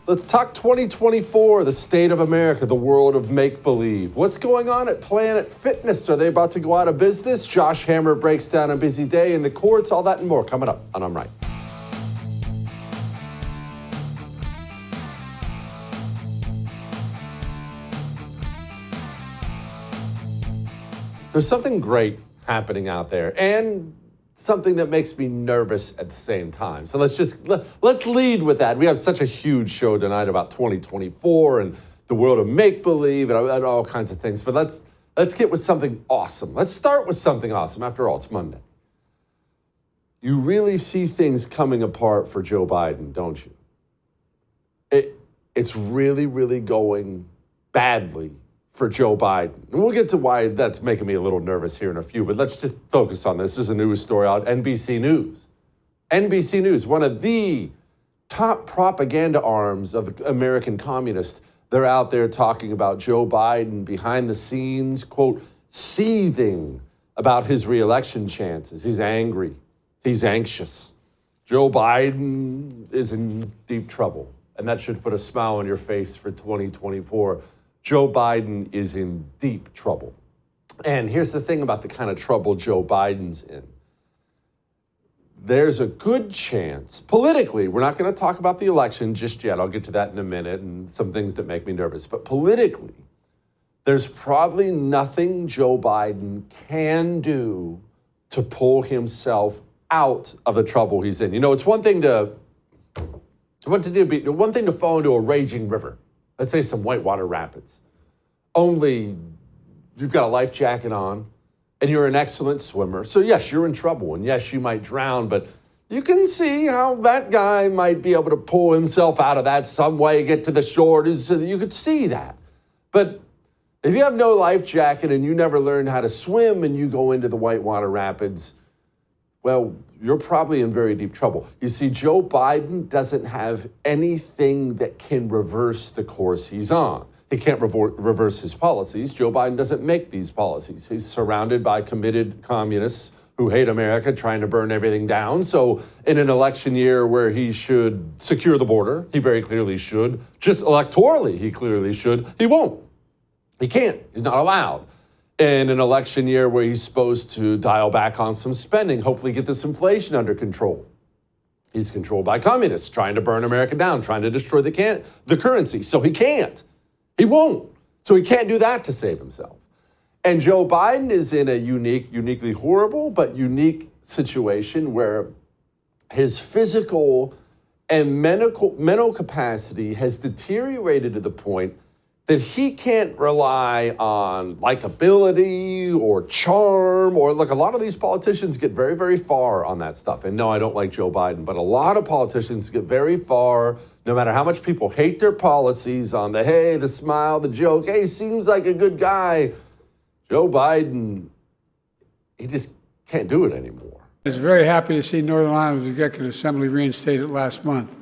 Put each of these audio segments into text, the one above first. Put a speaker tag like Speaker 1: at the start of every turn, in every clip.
Speaker 1: Let's talk 2024, the state of America, the world of make-believe. What's going on at Planet Fitness? Are they about to go out of business? Josh Hammer breaks down a busy day in the courts, all that and more coming up on I'm Right. There's something great happening out there and something that makes me nervous at the same time. So let's lead with that. We have such a huge show tonight about 2024 and the world of make-believe and all kinds of things. But let's get with something awesome. Let's start with something awesome. After all, it's Monday. You really see things coming apart for Joe Biden, don't you? It's really, really going badly for Joe Biden. And we'll get to why that's making me a little nervous here in a few, but let's just focus on this. This is a news story out, NBC News. NBC News, one of the top propaganda arms of the American communists. They're out there talking about Joe Biden behind the scenes, quote, seething about his reelection chances. He's angry. He's anxious. Joe Biden is in deep trouble, and that should put a smile on your face for 2024. Joe Biden is in deep trouble. And here's the thing about the kind of trouble Joe Biden's in. There's a good chance, politically, we're not going to talk about the election just yet. I'll get to that in a minute and some things that make me nervous. But politically, there's probably nothing Joe Biden can do to pull himself out of the trouble he's in. You know, it's one thing to fall into a raging river. Let's say some whitewater rapids. Only you've got a life jacket on and you're an excellent swimmer. So yes, you're in trouble and yes, you might drown, but you can see how that guy might be able to pull himself out of that some way, get to the shore. You could see that. But if you have no life jacket and you never learned how to swim and you go into the whitewater rapids, well, you're probably in very deep trouble. You see, Joe Biden doesn't have anything that can reverse the course he's on. He can't reverse his policies. Joe Biden doesn't make these policies. He's surrounded by committed communists who hate America, trying to burn everything down. So in an election year where he should secure the border, he very clearly should. Just electorally, he clearly should. He won't. He can't. He's not allowed. In an election year where he's supposed to dial back on some spending, hopefully get this inflation under control. He's controlled by communists trying to burn America down, trying to destroy the currency. So he can't. He won't. So he can't do that to save himself. And Joe Biden is in a uniquely horrible, but unique situation where his physical and mental capacity has deteriorated to the point that he can't rely on likability or charm, or look, a lot of these politicians get very, very far on that stuff. And no, I don't like Joe Biden, but a lot of politicians get very far, no matter how much people hate their policies, on the hey, the smile, the joke, hey, seems like a good guy. Joe Biden, he just can't do it anymore.
Speaker 2: I was very happy to see Northern Ireland's Executive Assembly reinstated last month.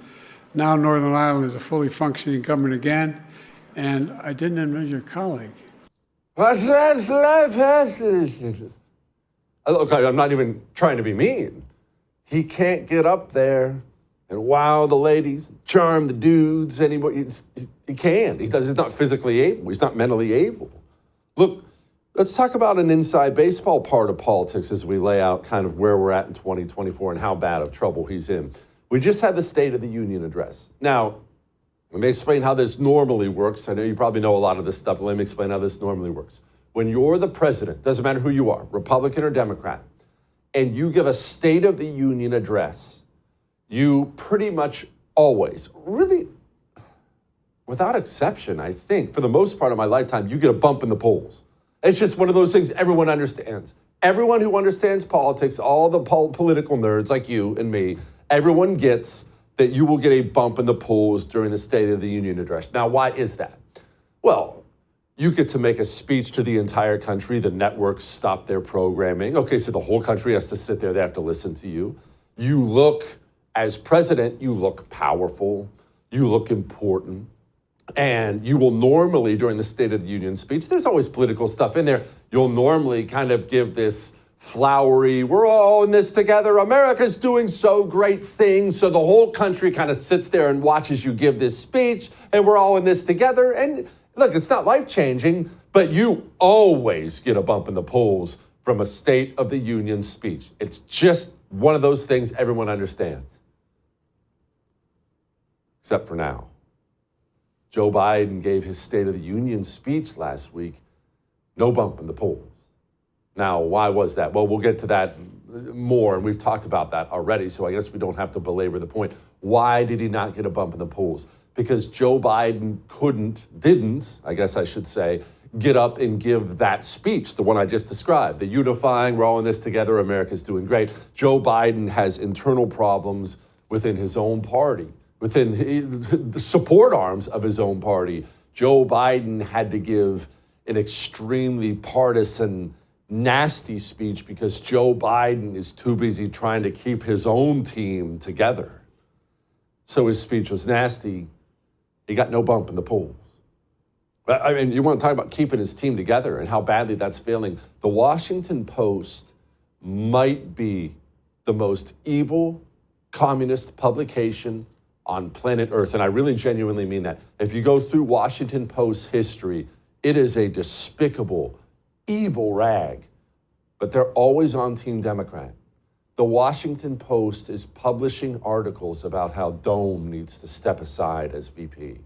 Speaker 2: Now Northern Ireland is a fully functioning government again. And I didn't admit your colleague.
Speaker 1: Look, I'm not even trying to be mean. He can't get up there and wow the ladies, charm the dudes anymore. He can't. He's not physically able. He's not mentally able. Look, let's talk about an inside baseball part of politics as we lay out kind of where we're at in 2024 and how bad of trouble he's in. We just had the State of the Union address. Now, let me explain how this normally works. I know you probably know a lot of this stuff, but let me explain how this normally works. When you're the president, doesn't matter who you are, Republican or Democrat, and you give a State of the Union address, you pretty much always, really, without exception, I think, for the most part of my lifetime, you get a bump in the polls. It's just one of those things everyone understands. Everyone who understands politics, all the political nerds like you and me, everyone gets that you will get a bump in the polls during the State of the Union address. Now, why is that? Well, you get to make a speech to the entire country. The networks stop their programming. Okay, so the whole country has to sit there. They have to listen to you. You look, as president, you look powerful. You look important. And you will normally, during the State of the Union speech, there's always political stuff in there. You'll normally kind of give this flowery, we're all in this together, America's doing so great things. So the whole country kind of sits there and watches you give this speech, and we're all in this together. And look, it's not life-changing, but you always get a bump in the polls from a State of the Union speech. It's just one of those things everyone understands. Except for now. Joe Biden gave his State of the Union speech last week, no bump in the polls. Now, why was that? Well, we'll get to that more, and we've talked about that already, so I guess we don't have to belabor the point. Why did he not get a bump in the polls? Because Joe Biden didn't, I guess I should say, get up and give that speech, the one I just described, the unifying, we're all in this together, America's doing great. Joe Biden has internal problems within his own party, within the support arms of his own party. Joe Biden had to give an extremely partisan, nasty speech because Joe Biden is too busy trying to keep his own team together. So his speech was nasty. He got no bump in the polls. I mean, you want to talk about keeping his team together and how badly that's failing. The Washington Post might be the most evil communist publication on planet Earth. And I really genuinely mean that. If you go through Washington Post history, it is a despicable, evil rag, but they're always on Team Democrat. The Washington Post is publishing articles about how Dome needs to step aside as VP.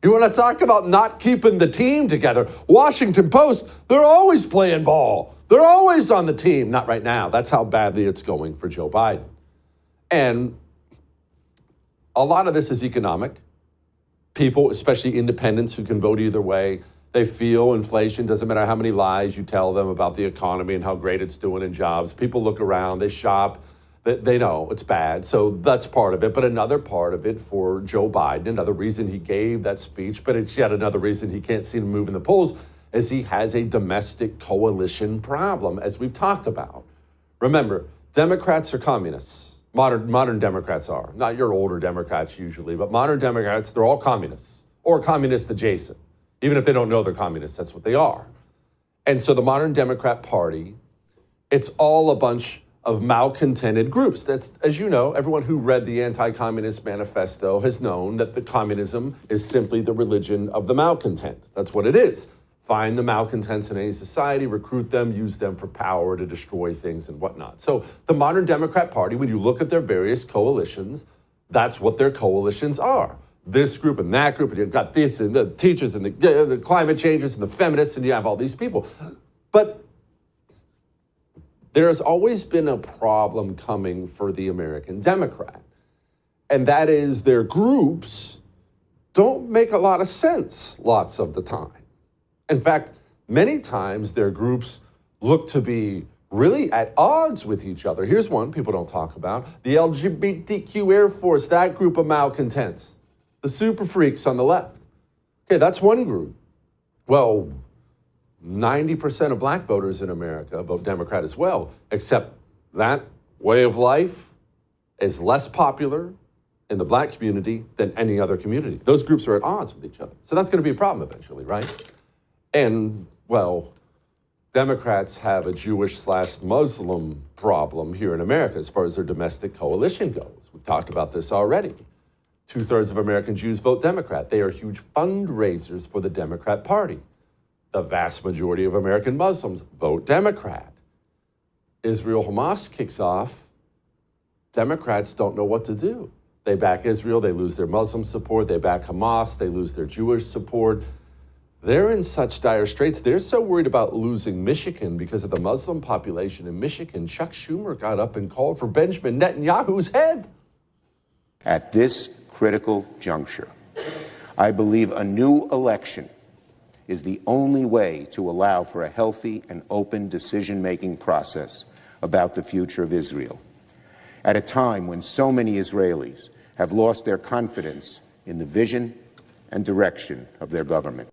Speaker 1: You want to talk about not keeping the team together? Washington Post, they're always playing ball. They're always on the team. Not right now. That's how badly it's going for Joe Biden. And a lot of this is economic. People, especially independents who can vote either way, they feel inflation, doesn't matter how many lies you tell them about the economy and how great it's doing in jobs. People look around, they shop, they know it's bad. So that's part of it. But another part of it for Joe Biden, another reason he gave that speech, but it's yet another reason he can't seem to move in the polls, is he has a domestic coalition problem, as we've talked about. Remember, Democrats are communists. Modern Democrats are. Not your older Democrats usually, but modern Democrats, they're all communists or communist adjacent. Even if they don't know they're communists, that's what they are. And so the modern Democrat Party, it's all a bunch of malcontented groups. That's, as you know, everyone who read the Anti-Communist Manifesto has known that the communism is simply the religion of the malcontent. That's what it is. Find the malcontents in any society, recruit them, use them for power to destroy things and whatnot. So the modern Democrat Party, when you look at their various coalitions, that's what their coalitions are. This group and that group, and you've got this and the teachers and the climate changes and the feminists, and you have all these people. But there has always been a problem coming for the American Democrat, and that is their groups don't make a lot of sense lots of the time. In fact, many times their groups look to be really at odds with each other. Here's one people don't talk about. The LGBTQ Air Force, that group of malcontents. The super freaks on the left. Okay, that's one group. Well, 90% of black voters in America vote Democrat as well, except that way of life is less popular in the black community than any other community. Those groups are at odds with each other. So that's going to be a problem eventually, right? And, well, Democrats have a Jewish/Muslim problem here in America as far as their domestic coalition goes. We've talked about this already. 2/3 of American Jews vote Democrat. They are huge fundraisers for the Democrat Party. The vast majority of American Muslims vote Democrat. Israel-Hamas kicks off. Democrats don't know what to do. They back Israel, they lose their Muslim support. They back Hamas, they lose their Jewish support. They're in such dire straits. They're so worried about losing Michigan because of the Muslim population in Michigan. Chuck Schumer got up and called for Benjamin Netanyahu's head.
Speaker 3: At this critical juncture, I believe a new election is the only way to allow for a healthy and open decision-making process about the future of Israel, at a time when so many Israelis have lost their confidence in the vision and direction of their government.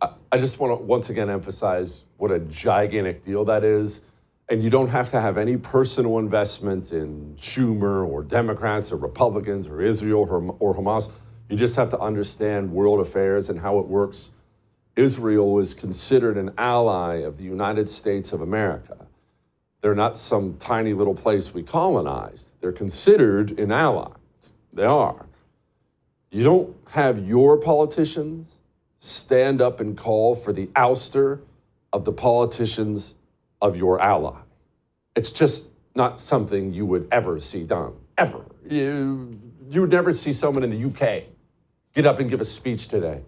Speaker 1: I just want to once again emphasize what a gigantic deal that is. And you don't have to have any personal investment in Schumer or Democrats or Republicans or Israel or Hamas. You just have to understand world affairs and how it works. Israel is considered an ally of the United States of America. They're not some tiny little place we colonized. They're considered an ally. They are. You don't have your politicians stand up and call for the ouster of the politicians of your ally. It's just not something you would ever see done, ever. You would never see someone in the UK get up and give a speech today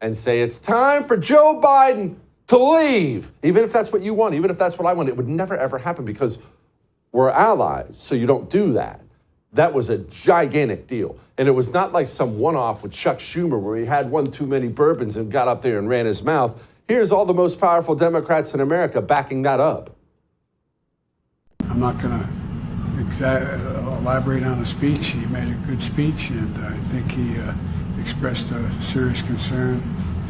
Speaker 1: and say, it's time for Joe Biden to leave, even if that's what you want, even if that's what I want. It would never, ever happen because we're allies, so you don't do that. That was a gigantic deal. And it was not like some one-off with Chuck Schumer where he had one too many bourbons and got up there and ran his mouth. Here's all the most powerful Democrats in America backing that up.
Speaker 2: I'm not going to elaborate on the speech. He made a good speech, and I think he expressed a serious concern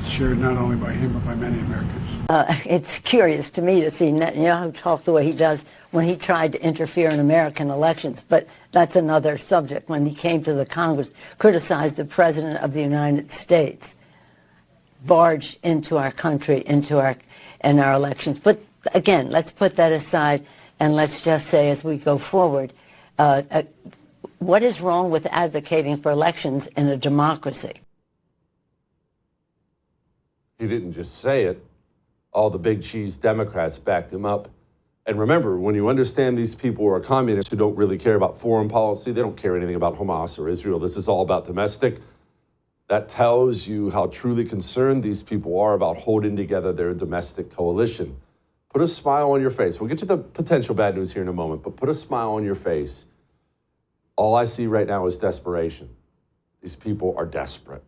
Speaker 2: shared not only by him but by many Americans.
Speaker 4: It's curious to me to see Netanyahu talk the way he does when he tried to interfere in American elections, but that's another subject. When he came to the Congress, criticized the President of the United States, barged into our country, into our elections. But again, let's put that aside and let's just say as we go forward, what is wrong with advocating for elections in a democracy?
Speaker 1: He didn't just say it. All the big cheese Democrats backed him up. And remember, when you understand these people are communists who don't really care about foreign policy, they don't care anything about Hamas or Israel. This is all about domestic. That tells you how truly concerned these people are about holding together their domestic coalition. Put a smile on your face. We'll get to the potential bad news here in a moment, but put a smile on your face. All I see right now is desperation. These people are desperate.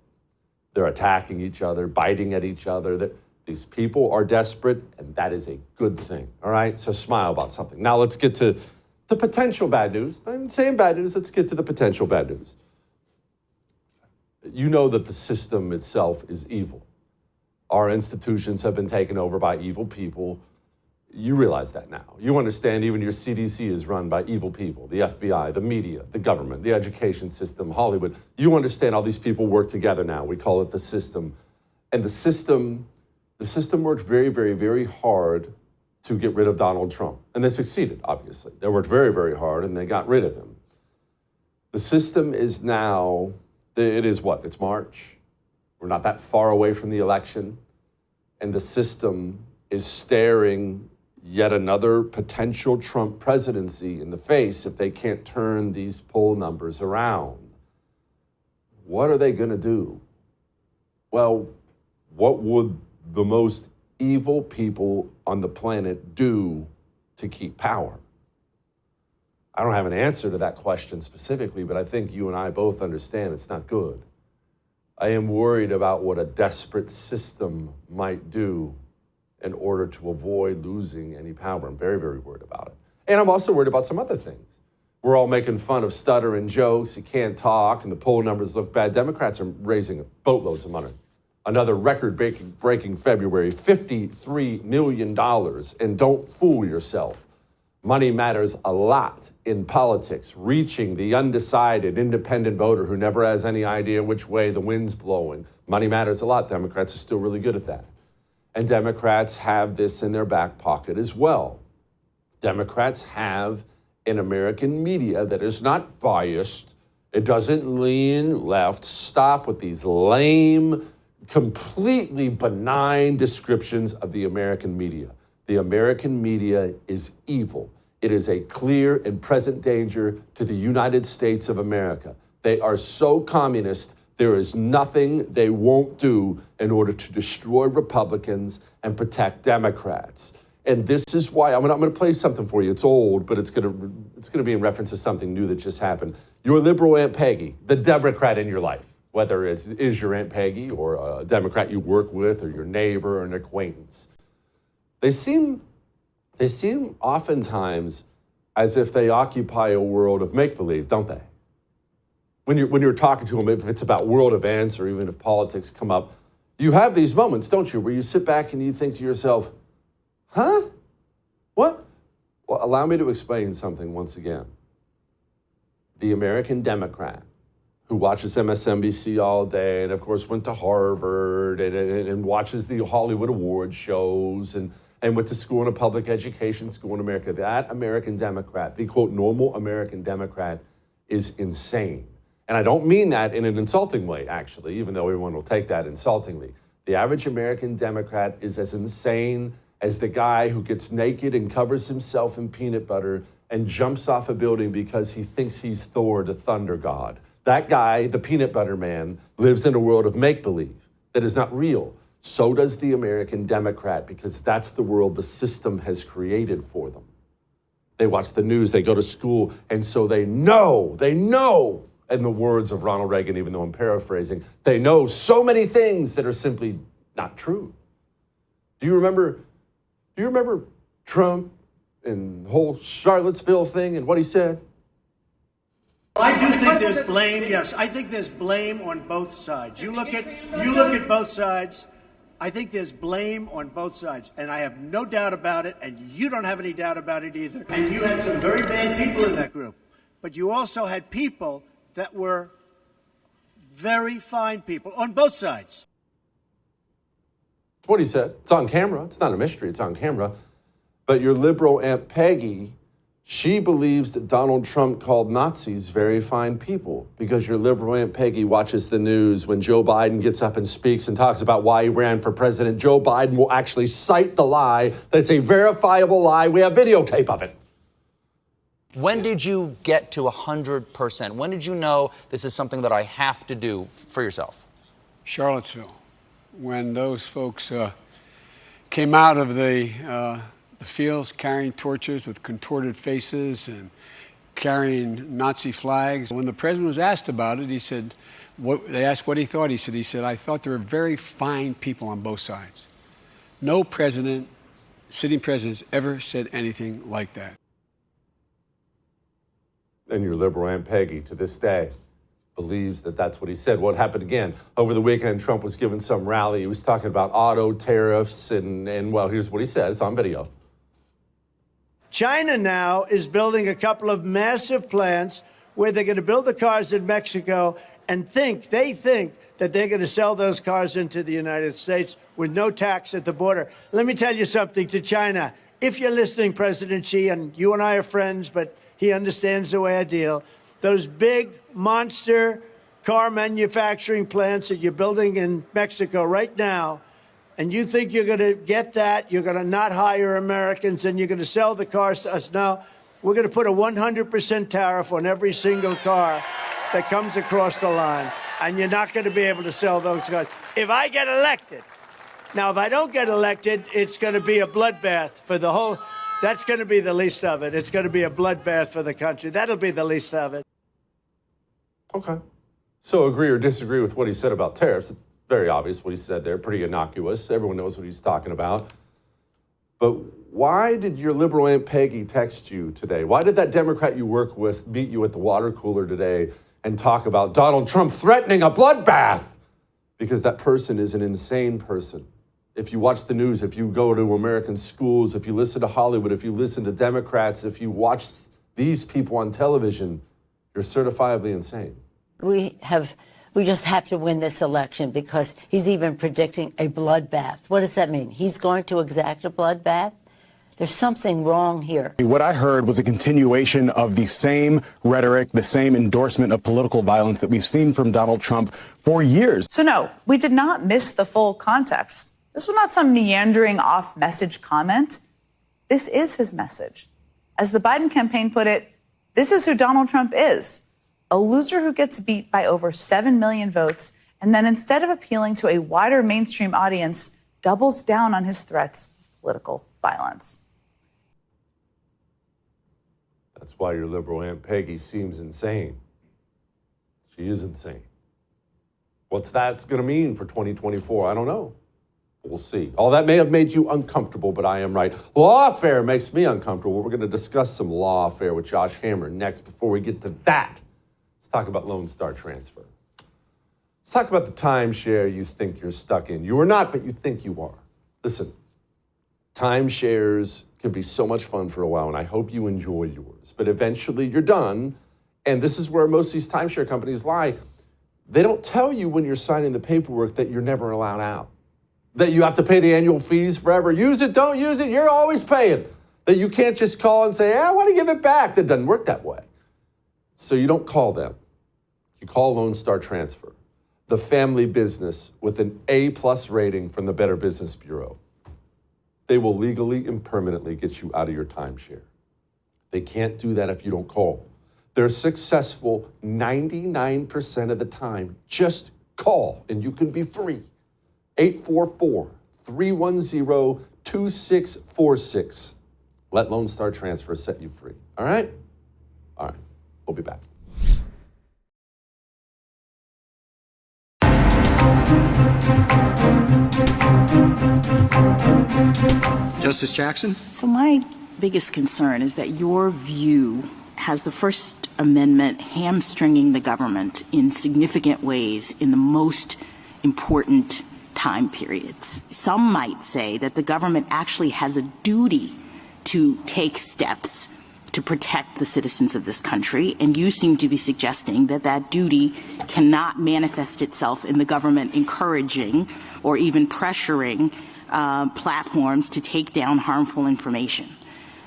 Speaker 1: They're attacking each other, biting at each other. These people are desperate, and that is a good thing, all right? So smile about something. Now let's get to the potential bad news. I'm saying bad news. Let's get to the potential bad news. You know that the system itself is evil. Our institutions have been taken over by evil people. You realize that now. You understand even your CDC is run by evil people, the FBI, the media, the government, the education system, Hollywood. You understand all these people work together now. We call it the system. And the system worked very, very, very hard to get rid of Donald Trump. And they succeeded, obviously. They worked very, very hard and they got rid of him. The system is now, it is what? It's March. We're not that far away from the election. And the system is staring yet another potential Trump presidency in the face if they can't turn these poll numbers around. What are they going to do? Well, what would the most evil people on the planet do to keep power? I don't have an answer to that question specifically, but I think you and I both understand it's not good. I am worried about what a desperate system might do in order to avoid losing any power. I'm very, very worried about it. And I'm also worried about some other things. We're all making fun of stuttering jokes. You can't talk, and the poll numbers look bad. Democrats are raising boatloads of money. Another record-breaking February, $53 million. And don't fool yourself. Money matters a lot in politics, reaching the undecided independent voter who never has any idea which way the wind's blowing. Money matters a lot. Democrats are still really good at that. And Democrats have this in their back pocket as well. Democrats have an American media that is not biased. It doesn't lean left. Stop with these lame, completely benign descriptions of the American media. The American media is evil. It is a clear and present danger to the United States of America. They are so communist. There is nothing they won't do in order to destroy Republicans and protect Democrats. And this is why I'm going to play something for you. It's old, but it's going to be in reference to something new that just happened. Your liberal Aunt Peggy, the Democrat in your life, whether it is your Aunt Peggy or a Democrat you work with or your neighbor or an acquaintance, they seem oftentimes as if they occupy a world of make-believe, don't they? When you're talking to them, if it's about world events or even if politics come up, you have these moments, don't you, where you sit back and you think to yourself, huh? What? Well, allow me to explain something once again. The American Democrat who watches MSNBC all day and, of course, went to Harvard and watches the Hollywood award shows and went to school in a public education school in America, that American Democrat, the, quote, normal American Democrat, is insane. And I don't mean that in an insulting way, actually, even though everyone will take that insultingly. The average American Democrat is as insane as the guy who gets naked and covers himself in peanut butter and jumps off a building because he thinks he's Thor, the thunder god. That guy, the peanut butter man, lives in a world of make-believe that is not real. So does the American Democrat, because that's the world the system has created for them. They watch the news, they go to school, and so they know, in the words of Ronald Reagan, even though I'm paraphrasing, they know so many things that are simply not true. Do you remember Trump and the whole Charlottesville thing and what he said?
Speaker 5: I do think there's blame. Yes, I think there's blame on both sides. You look at both sides. I think there's blame on both sides, and I have no doubt about it, and you don't have any doubt about it either. And you had some very bad people in that group, but you also had people that were very fine people on both sides.
Speaker 1: That's what he said. It's on camera. It's not a mystery. It's on camera. But your liberal Aunt Peggy, she believes that Donald Trump called Nazis very fine people, because your liberal Aunt Peggy watches the news when Joe Biden gets up and speaks and talks about why he ran for president. Joe Biden will actually cite the lie. That's a verifiable lie. We have videotape of it.
Speaker 6: When did you get to 100%? When did you know this is something that I have to do for yourself?
Speaker 2: Charlottesville, when those folks came out of the fields carrying torches with contorted faces and carrying Nazi flags. When the president was asked about it, he said, they asked what he thought. He said, I thought there were very fine people on both sides. No president, sitting president, has ever said anything like that.
Speaker 1: And your liberal Aunt Peggy, to this day, believes that that's what he said. What happened again? Over the weekend, Trump was giving some rally. He was talking about auto tariffs and well, here's what he said. It's on video.
Speaker 5: China now is building a couple of massive plants where they're going to build the cars in Mexico and they think that they're going to sell those cars into the United States with no tax at the border. Let me tell you something to China. If you're listening, President Xi, and you and I are friends, but he understands the way I deal, those big monster car manufacturing plants that you're building in Mexico right now, and you think you're going to get that, you're going to not hire Americans, and you're going to sell the cars to us. No, we're going to put a 100% tariff on every single car that comes across the line, and you're not going to be able to sell those cars. If I get elected, now if I don't get elected, it's going to be a bloodbath for the whole, that's going to be the least of it. It's going to be a bloodbath for the country. That'll be the least of it.
Speaker 1: Okay. So agree or disagree with what he said about tariffs. It's very obvious what he said there, pretty innocuous. Everyone knows what he's talking about. But why did your liberal Aunt Peggy text you today? Why did that Democrat you work with meet you at the water cooler today and talk about Donald Trump threatening a bloodbath? Because that person is an insane person. If you watch the news, if you go to American schools, if you listen to Hollywood, if you listen to Democrats, if you watch these people on television, you're certifiably insane.
Speaker 4: We just have to win this election, because he's even predicting a bloodbath. What does that mean? He's going to exact a bloodbath? There's something wrong here.
Speaker 7: What I heard was a continuation of the same rhetoric, the same endorsement of political violence that we've seen from Donald Trump for years.
Speaker 8: So no, we did not miss the full context. This was not some meandering off-message comment. This is his message. As the Biden campaign put it, this is who Donald Trump is. A loser who gets beat by over 7 million votes, and then instead of appealing to a wider mainstream audience, doubles down on his threats of political violence.
Speaker 1: That's why your liberal Aunt Peggy seems insane. She is insane. What's that's going to mean for 2024? I don't know. We'll see. All that may have made you uncomfortable, but I am right. Lawfare makes me uncomfortable. We're going to discuss some lawfare with Josh Hammer next. Before we get to that, let's talk about Lone Star Transfer. Let's talk about the timeshare you think you're stuck in. You are not, but you think you are. Listen, timeshares can be so much fun for a while, and I hope you enjoy yours. But eventually you're done, and this is where most of these timeshare companies lie. They don't tell you when you're signing the paperwork that you're never allowed out, that you have to pay the annual fees forever. Use it, don't use it, you're always paying. That you can't just call and say, I want to give it back. That doesn't work that way. So you don't call them. You call Lone Star Transfer, the family business with an A+ rating from the Better Business Bureau. They will legally and permanently get you out of your timeshare. They can't do that if you don't call. They're successful 99% of the time. Just call and you can be free. 844-310-2646. Let Lone Star Transfer set you free. All right? All right. We'll be back.
Speaker 9: Justice Jackson?
Speaker 10: So my biggest concern is that your view has the First Amendment hamstringing the government in significant ways in the most important time periods. Some might say that the government actually has a duty to take steps to protect the citizens of this country, and you seem to be suggesting that that duty cannot manifest itself in the government encouraging or even pressuring platforms to take down harmful information.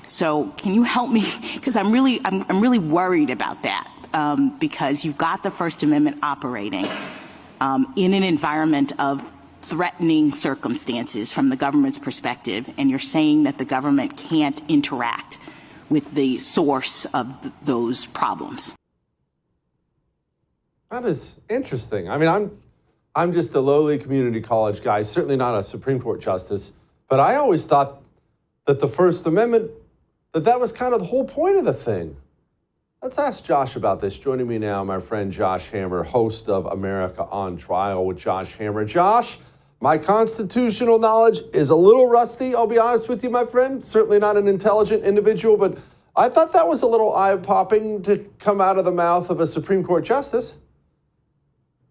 Speaker 10: So can you help me? Because I'm really worried about that, because you've got the First Amendment operating in an environment of threatening circumstances from the government's perspective, and you're saying that the government can't interact with the source of those problems.
Speaker 1: That is interesting. I mean, I'm just a lowly community college guy, certainly not a Supreme Court justice, but I always thought that the First Amendment, that was kind of the whole point of the thing. Let's ask Josh about this. Joining me now, my friend Josh Hammer, host of America on Trial with Josh Hammer. Josh, my constitutional knowledge is a little rusty, I'll be honest with you, my friend. Certainly not an intelligent individual, but I thought that was a little eye-popping to come out of the mouth of a Supreme Court justice.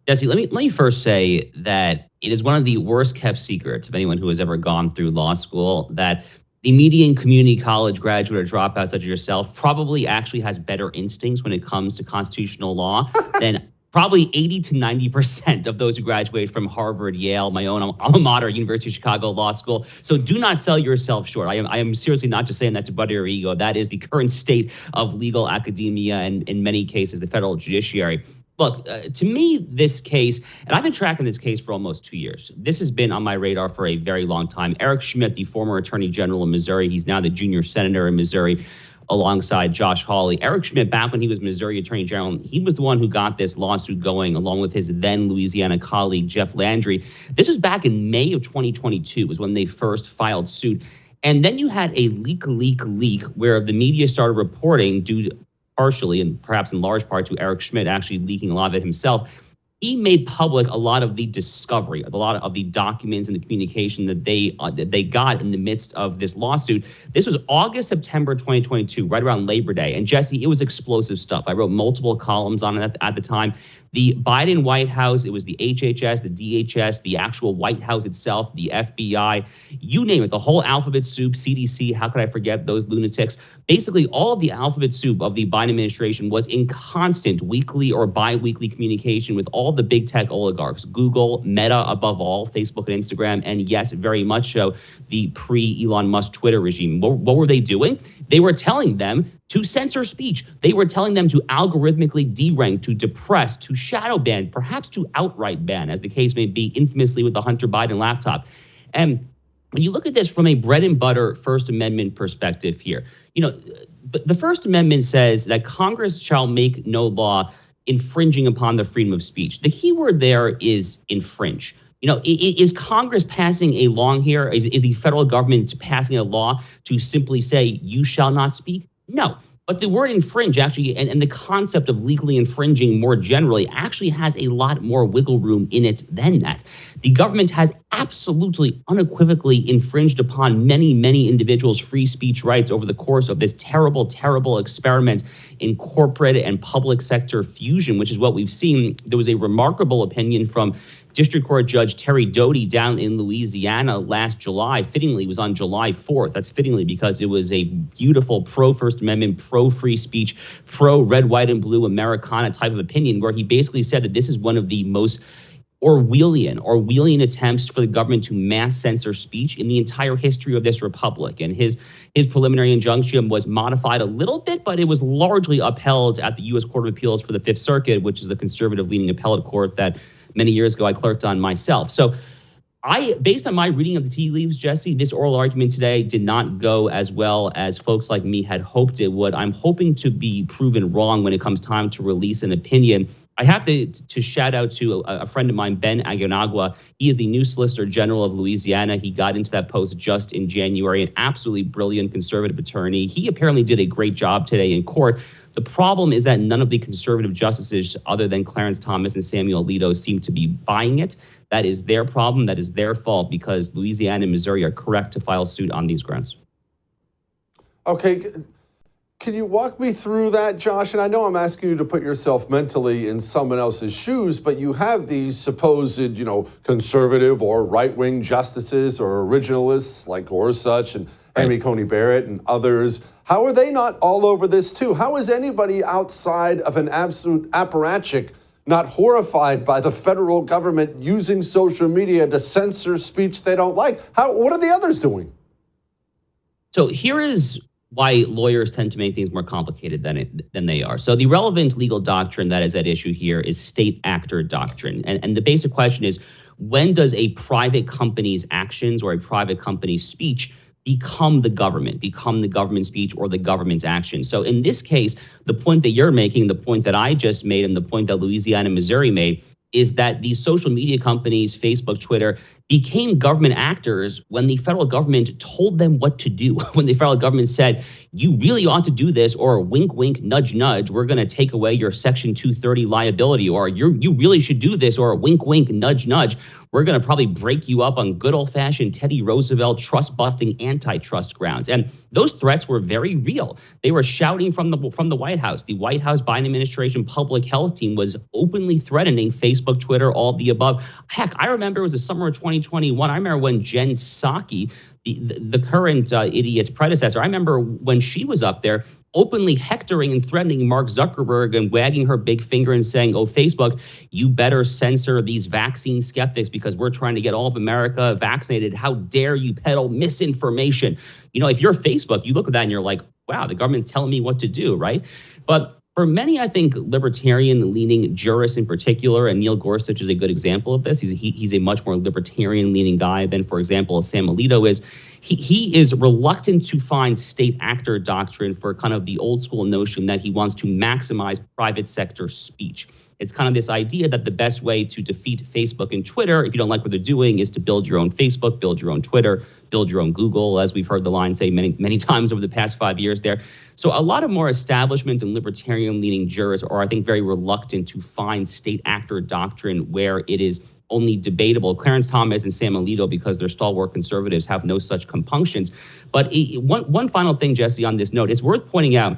Speaker 11: Jesse, let me first say that it is one of the worst-kept secrets of anyone who has ever gone through law school that the median community college graduate or dropout such as yourself probably actually has better instincts when it comes to constitutional law than probably 80 to 90% of those who graduate from Harvard, Yale, my own alma mater, University of Chicago Law School. So do not sell yourself short. I am seriously not just saying that to butter your ego. That is the current state of legal academia and in many cases the federal judiciary. Look, to me, this case, and I've been tracking this case for almost 2 years. This has been on my radar for a very long time. Eric Schmidt, the former attorney general in Missouri, he's now the junior senator in Missouri, alongside Josh Hawley. Eric Schmidt, back when he was Missouri Attorney General, he was the one who got this lawsuit going, along with his then Louisiana colleague, Jeff Landry. This was back in May of 2022 was when they first filed suit. And then you had a leak where the media started reporting, due partially and perhaps in large part to Eric Schmidt actually leaking a lot of it himself. He made public a lot of the discovery of a lot of the documents and the communication that they got in the midst of this lawsuit. This was August, September 2022, right around Labor Day. And Jesse, it was explosive stuff. I wrote multiple columns on it at the time. The Biden White House, it was the HHS, the DHS, the actual White House itself, the FBI, you name it, the whole alphabet soup, CDC, how could I forget those lunatics? Basically, all of the alphabet soup of the Biden administration was in constant weekly or bi-weekly communication with all the big tech oligarchs, Google, Meta above all, Facebook and Instagram, and yes, very much so, the pre-Elon Musk Twitter regime. What were they doing? They were telling them to censor speech. They were telling them to algorithmically derank, to depress, to shadow ban, perhaps to outright ban, as the case may be, infamously with the Hunter Biden laptop. And when you look at this from a bread and butter First Amendment perspective here, you know, the First Amendment says that Congress shall make no law infringing upon the freedom of speech. The key word there is infringe. You know, is Congress passing a law here? Is the federal government passing a law to simply say you shall not speak? No. But the word infringe actually, and the concept of legally infringing more generally, actually has a lot more wiggle room in it than that. The government has absolutely unequivocally infringed upon many, many individuals' free speech rights over the course of this terrible, terrible experiment in corporate and public sector fusion, which is what we've seen. There was a remarkable opinion from District Court Judge Terry Doty down in Louisiana last July. Fittingly, it was on July 4th. That's fittingly because it was a beautiful pro-First Amendment, pro-free speech, pro-red, white, and blue Americana type of opinion, where he basically said that this is one of the most Orwellian attempts for the government to mass censor speech in the entire history of this republic. And his preliminary injunction was modified a little bit, but it was largely upheld at the U.S. Court of Appeals for the Fifth Circuit, which is the conservative-leaning appellate court that many years ago I clerked on myself. So based on my reading of the tea leaves, Jesse, this oral argument today did not go as well as folks like me had hoped it would. I'm hoping to be proven wrong when it comes time to release an opinion. I have to shout out to a friend of mine, Ben Aguinagua. He is the new Solicitor General of Louisiana. He got into that post just in January, an absolutely brilliant conservative attorney. He apparently did a great job today in court. The problem is that none of the conservative justices, other than Clarence Thomas and Samuel Alito, seem to be buying it. That is their problem. That is their fault, because Louisiana and Missouri are correct to file suit on these grounds.
Speaker 1: Okay. Can you walk me through that, Josh? And I know I'm asking you to put yourself mentally in someone else's shoes, but you have these supposed, conservative or right-wing justices or originalists like Gorsuch and Amy Coney Barrett and others. How are they not all over this too? How is anybody outside of an absolute apparatchik not horrified by the federal government using social media to censor speech they don't like? What are the others doing?
Speaker 11: So here is why lawyers tend to make things more complicated than they are. So the relevant legal doctrine that is at issue here is state actor doctrine. And the basic question is, when does a private company's actions or a private company's speech become the government speech or the government's action? So in this case, the point that you're making, the point that I just made, and the point that Louisiana and Missouri made, is that these social media companies, Facebook, Twitter, became government actors when the federal government told them what to do. When the federal government said, you really ought to do this, or wink, wink, nudge, nudge, we're going to take away your Section 230 liability, or you really should do this, or wink, wink, nudge, nudge, we're going to probably break you up on good old-fashioned Teddy Roosevelt trust-busting antitrust grounds. And those threats were very real. They were shouting from the White House. The White House Biden administration public health team was openly threatening Facebook, Twitter, all the above. Heck, I remember it was the summer of 2021. I remember when Jen Psaki, the current idiot's predecessor, I remember when she was up there openly hectoring and threatening Mark Zuckerberg and wagging her big finger and saying, oh, Facebook, you better censor these vaccine skeptics because we're trying to get all of America vaccinated. How dare you peddle misinformation? If you're Facebook, you look at that and you're like, wow, the government's telling me what to do, right? But for many, I think, libertarian-leaning jurists in particular, and Neil Gorsuch is a good example of this. He's a much more libertarian-leaning guy than, for example, Sam Alito is. He is reluctant to find state actor doctrine for kind of the old school notion that he wants to maximize private sector speech. It's kind of this idea that the best way to defeat Facebook and Twitter, if you don't like what they're doing, is to build your own Facebook, build your own Twitter, build your own Google, as we've heard the line say many, many times over the past 5 years there. So a lot of more establishment and libertarian-leaning jurists are, I think, very reluctant to find state actor doctrine where it is only debatable. Clarence Thomas and Sam Alito, because they're stalwart conservatives, have no such compunctions. But one final thing, Jesse, on this note, it's worth pointing out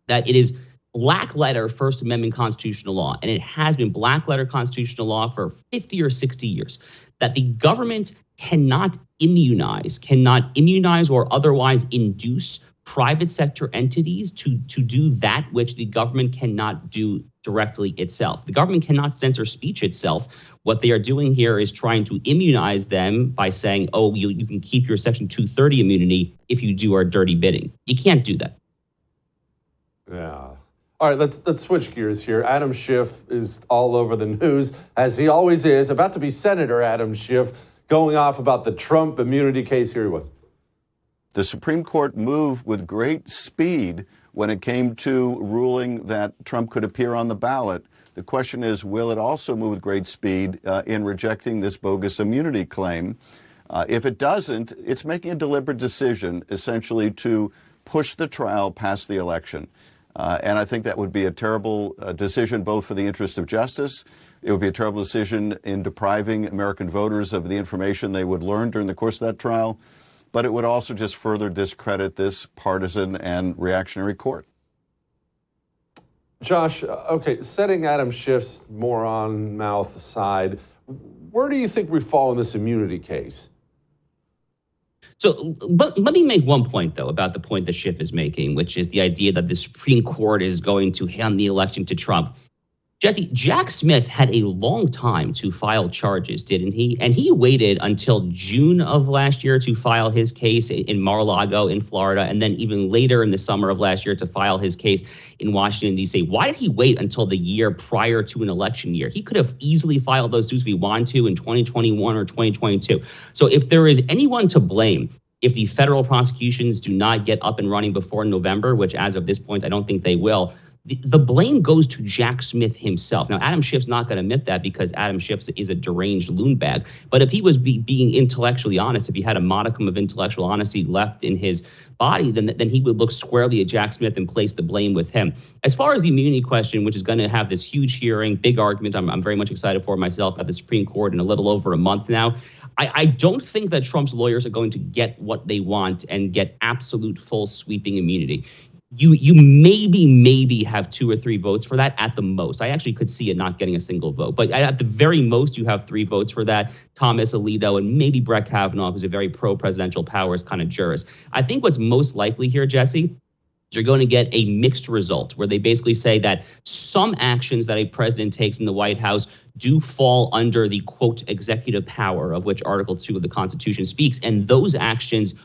Speaker 11: that it is black letter First Amendment constitutional law, and it has been black letter constitutional law for 50 or 60 years, that the government cannot immunize or otherwise induce private sector entities to do that which the government cannot do directly itself. The government cannot censor speech itself. What they are doing here is trying to immunize them by saying, oh, you can keep your Section 230 immunity if you do our dirty bidding. You can't do that.
Speaker 1: Yeah. All right, let's switch gears here. Adam Schiff is all over the news, as he always is. About to be Senator Adam Schiff, going off about the Trump immunity case. Here he was.
Speaker 12: The Supreme Court moved with great speed when it came to ruling that Trump could appear on the ballot. The question is, will it also move with great speed in rejecting this bogus immunity claim? If it doesn't, it's making a deliberate decision, essentially, to push the trial past the election. And I think that would be a terrible decision both for the interest of justice. It would be a terrible decision in depriving American voters of the information they would learn during the course of that trial. But it would also just further discredit this partisan and reactionary court.
Speaker 1: Josh, okay, setting Adam Schiff's moron mouth aside, where do you think we fall in this immunity case?
Speaker 11: So but let me make one point, though, about the point that Schiff is making, which is the idea that the Supreme Court is going to hand the election to Trump. Jesse, Jack Smith had a long time to file charges, didn't he? And he waited until June of last year to file his case in Mar-a-Lago in Florida, and then even later in the summer of last year to file his case in Washington, D.C. Why did he wait until the year prior to an election year? He could have easily filed those suits if he wanted to in 2021 or 2022. So if there is anyone to blame, if the federal prosecutions do not get up and running before November, which as of this point, I don't think they will, the blame goes to Jack Smith himself. Now, Adam Schiff's not going to admit that because Adam Schiff is a deranged loon bag. But if he was being intellectually honest, if he had a modicum of intellectual honesty left in his body, then he would look squarely at Jack Smith and place the blame with him. As far as the immunity question, which is going to have this huge hearing, big argument, I'm very much excited for myself at the Supreme Court in a little over a month now. I don't think that Trump's lawyers are going to get what they want and get absolute full sweeping immunity. You maybe have 2 or 3 votes for that at the most. I actually could see it not getting a single vote. But at the very most, you have 3 votes for that. Thomas Alito and maybe Brett Kavanaugh, who's a very pro-presidential powers kind of jurist. I think what's most likely here, Jesse, is you're going to get a mixed result where they basically say that some actions that a president takes in the White House do fall under the, quote, executive power of which Article 2 of the Constitution speaks. And those actions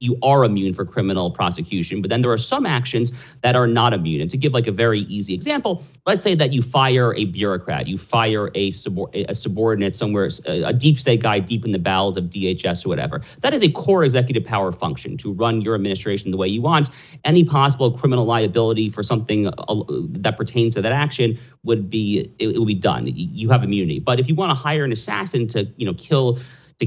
Speaker 11: you are immune for criminal prosecution, but then there are some actions that are not immune. And to give like a very easy example, let's say that you fire a bureaucrat, you fire a subordinate somewhere, a deep state guy deep in the bowels of DHS or whatever. That is a core executive power function to run your administration the way you want. Any possible criminal liability for something that pertains to that action would be done. You have immunity. But if you want to hire an assassin to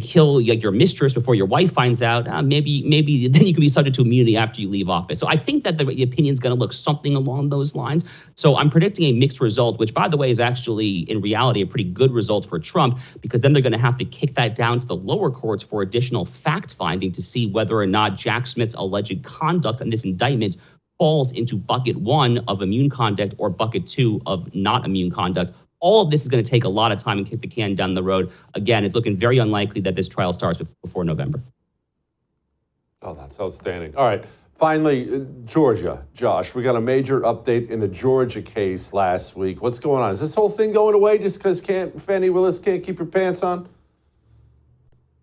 Speaker 11: kill your mistress before your wife finds out, maybe then you can be subject to immunity after you leave office. So I think that the opinion is going to look something along those lines. So I'm predicting a mixed result, which, by the way, is actually in reality a pretty good result for Trump, because then they're going to have to kick that down to the lower courts for additional fact finding to see whether or not Jack Smith's alleged conduct in this indictment falls into bucket 1 of immune conduct or bucket 2 of not immune conduct. All of this is going to take a lot of time and kick the can down the road. Again, it's looking very unlikely that this trial starts before November.
Speaker 1: Oh, that's outstanding. All right. Finally, Georgia. Josh, we got a major update in the Georgia case last week. What's going on? Is this whole thing going away just because Fannie Willis can't keep her pants on?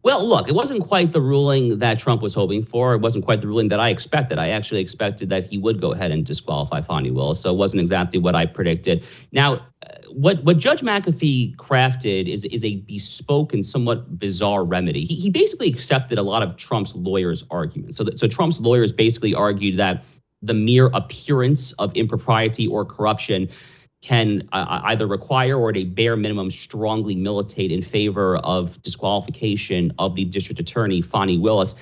Speaker 11: Well, look, it wasn't quite the ruling that Trump was hoping for. It wasn't quite the ruling that I expected. I actually expected that he would go ahead and disqualify Fannie Willis, so it wasn't exactly what I predicted. Now, what Judge McAfee crafted is a bespoke and somewhat bizarre remedy. He basically accepted a lot of Trump's lawyers' arguments. So Trump's lawyers basically argued that the mere appearance of impropriety or corruption can either require or at a bare minimum strongly militate in favor of disqualification of the district attorney, Fannie Willis.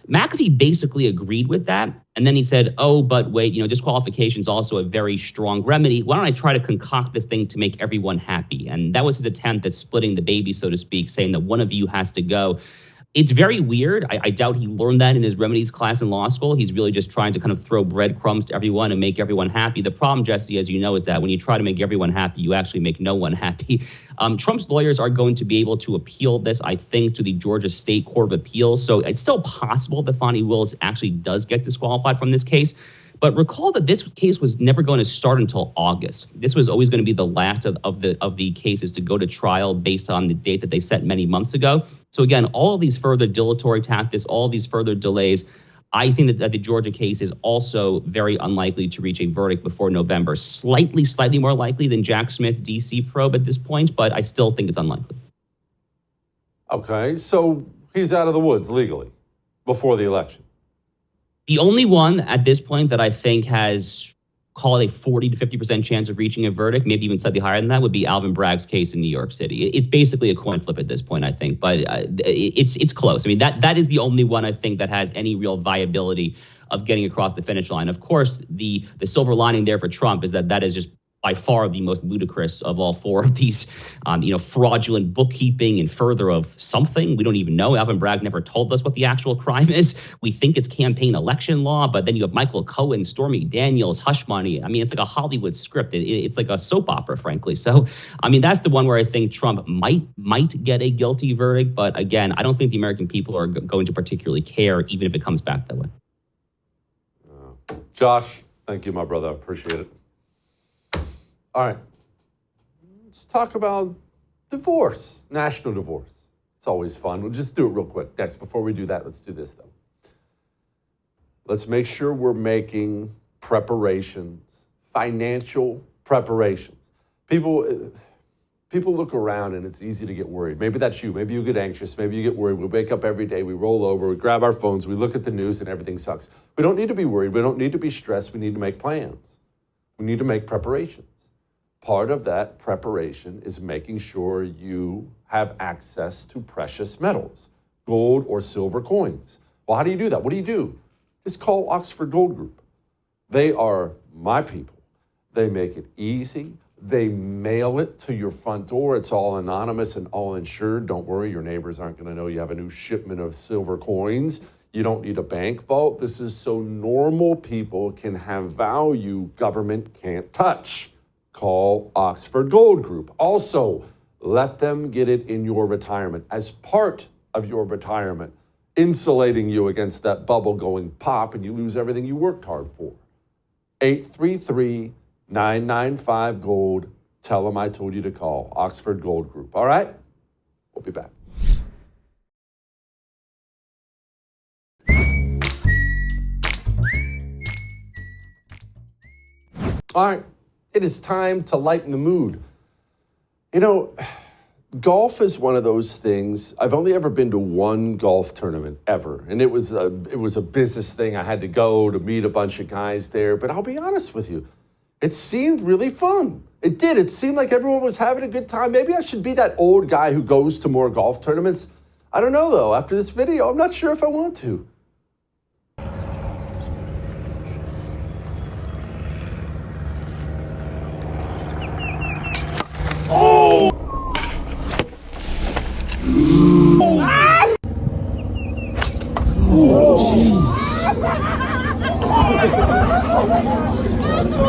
Speaker 11: McAfee basically agreed with that. And then he said, oh, but wait, disqualification is also a very strong remedy. Why don't I try to concoct this thing to make everyone happy? And that was his attempt at splitting the baby, so to speak, saying that one of you has to go. It's very weird. I doubt he learned that in his remedies class in law school. He's really just trying to kind of throw breadcrumbs to everyone and make everyone happy. The problem, Jesse, as you know, is that when you try to make everyone happy, you actually make no one happy. Trump's lawyers are going to be able to appeal this, I think, to the Georgia State Court of Appeals. So it's still possible that Fannie Willis actually does get disqualified from this case. But recall that this case was never going to start until August. This was always going to be the last of the cases to go to trial based on the date that they set many months ago. So again, all of these further dilatory tactics, all these further delays, I think that the Georgia case is also very unlikely to reach a verdict before November. Slightly more likely than Jack Smith's D.C. probe at this point, but I still think it's unlikely.
Speaker 1: Okay, so he's out of the woods legally before the election.
Speaker 11: The only one at this point that I think has, call it a 40 to 50% chance of reaching a verdict, maybe even slightly higher than that, would be Alvin Bragg's case in New York City. It's basically a coin flip at this point, I think, but it's close. I mean, that is the only one I think that has any real viability of getting across the finish line. Of course, the silver lining there for Trump is that is just by far the most ludicrous of all four of these, fraudulent bookkeeping and further of something. We don't even know. Alvin Bragg never told us what the actual crime is. We think it's campaign election law, but then you have Michael Cohen, Stormy Daniels, hush money. I mean, it's like a Hollywood script. It's like a soap opera, frankly. So, I mean, that's the one where I think Trump might get a guilty verdict. But again, I don't think the American people are going to particularly care, even if it comes back that way.
Speaker 1: Josh, thank you, my brother. I appreciate it. All right, let's talk about divorce, national divorce. It's always fun. We'll just do it real quick. Next, before we do that, let's do this, though. Let's make sure we're making preparations, financial preparations. People look around and it's easy to get worried. Maybe that's you. Maybe you get anxious. Maybe you get worried. We wake up every day. We roll over. We grab our phones. We look at the news and everything sucks. We don't need to be worried. We don't need to be stressed. We need to make plans. We need to make preparations. Part of that preparation is making sure you have access to precious metals, gold or silver coins. Well, how do you do that? What do you do? Just call Oxford Gold Group. They are my people. They make it easy. They mail it to your front door. It's all anonymous and all insured. Don't worry, your neighbors aren't going to know you have a new shipment of silver coins. You don't need a bank vault. This is so normal people can have value government can't touch. Call Oxford Gold Group. Also, let them get it in your retirement as part of your retirement, insulating you against that bubble going pop and you lose everything you worked hard for. 833-995-GOLD. Tell them I told you to call Oxford Gold Group. All right? We'll be back. All right. It is time to lighten the mood. You know, golf is one of those things. I've only ever been to one golf tournament ever, and it was a business thing. I had to go to meet a bunch of guys there, but I'll be honest with you, it seemed really fun. It did. It seemed like everyone was having a good time. Maybe I should be that old guy who goes to more golf tournaments. I don't know, though. After this video, I'm not sure if I want to. Oh!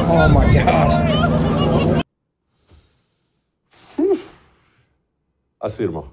Speaker 13: Oh my God.
Speaker 1: I'll see you tomorrow.